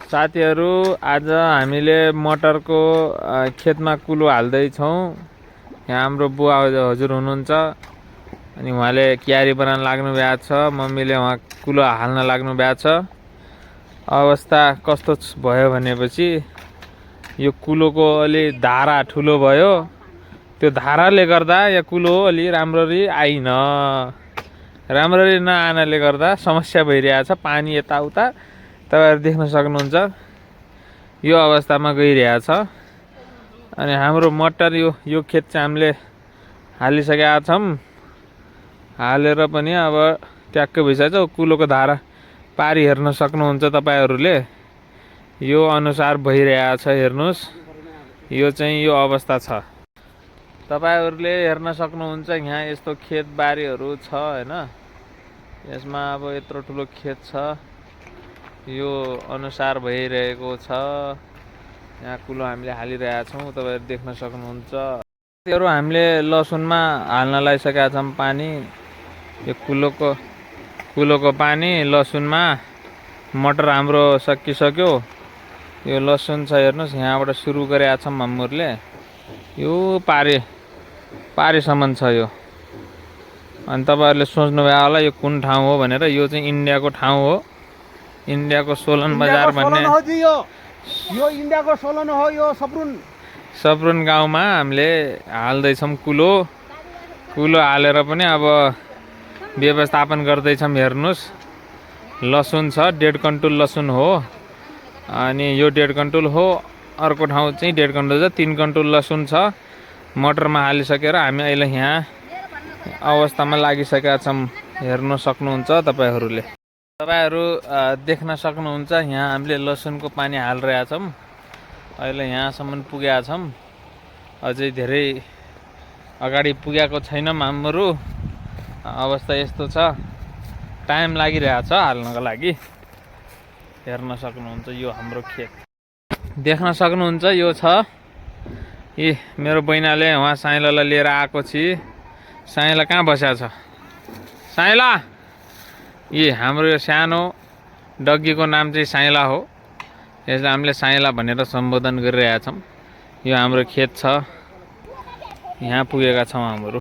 साथीहरू आज हामीले मटरको खेतमा कुलो हाल्दैछौँ। यहाँ हाम्रो बुवा हजुर हुनुहुन्छ अनि उहाँले क्यारी बनाउन लाग्नु भएको छ। मम्मीले उहाँ कुलो हाल्न लाग्नु भएको छ। अवस्था कस्तो भयो भनेपछि यो कुलोको अलि धारा ठुलो भयो। त्यो धाराले गर्दा यो कुलो अलि राम्ररी आइन। राम्ररी नआनाले गर्दा समस्या भइरहेछ। पानी यताउता तपाईहरु देख्न सक्नुहुन्छ यो अवस्थामा गइरहेछ। अनि हाम्रो मटर यो खेत चाहिँ हामीले हालिसकेका छौं। हालेर पनि अब ट्याक्कै भइसक्यो। कुलोको धारा पारी हेर्न सक्नुहुन्छ तपाईहरुले। यो अनुसार भइरहेछ हेर्नुस्। यो चाहिँ यो अवस्था छ। तपाईहरुले हेर्न सक्नुहुन्छ यहाँ यस्तो खेतबारीहरु छ हैन। यसमा अब यत्रो ठुलो खेत छ। यो अनुसार भइरहेको छ। यहाँ कुलो हामीले हालिरहेका छौं। तपाईहरु देख्न सक्नुहुन्छ। यो हामीले लसुनमा हाल्न लागिसकेका छौं पानी। यो कुलोको पानी लसुनमा। मटर हाम्रो सकिसक्यो। यो लसुन छ हेर्नुस्। यहाँबाट सुरु गरेका छौं हामीहरुले। यो पारीसम्म छ यो। अनि तपाईहरुले सोच्नु भयो होला यो कुन ठाउँ हो भनेर। यो चाहिँ इन्डियाको ठाउँ हो। इन्डियाको सोलन बजार भन्ने यो इन्डियाको सोलन हो। यो सप्रुन गाउँमा हामीले हाल्दैछौं कुलो हालेर पनि अब व्यवस्थापन गर्दैछौं हेर्नुस्। लसुन छ 1.5 कन्टुल लसुन हो। अनि यो 1.5 कन्टुल हो। अर्को ठाउँ चाहिँ 1.5 कन्टुल छ। 3 कन्टुल लसुन छ। मटरमा हालिसकेर हामी अहिले यहाँ अवस्थामा लागिसकेका छौं। हेर्न सक्नुहुन्छ तपाईहरुले। तपाईहरु देख्न सक्नुहुन्छ यहाँ हामीले लसुनको पानी हालिरहेका छौं। अहिले यहाँसम्म पुगेका छौं। अझै धेरै अगाडि पुगेको छैनौं हाम्रो। अवस्था यस्तो छ। टाइम लागिरहेछ हाल्नको लागि। हेर्न सक्नुहुन्छ यो हाम्रो खेत। देख्न सक्नुहुन्छ यो छ। मेरो बहिनाले उहाँ साइलालाई लिएर आएको छि। साइला कहाँ बसेको छ? साइला हाम्रो यो सानो डग्गीको नाम चाहिँ साइला हो। यसलाई हामीले साइला भनेर सम्बोधन गरिरहेका छौं। यो हाम्रो खेत छ। यहाँ पुगेका छौं हाम्रो।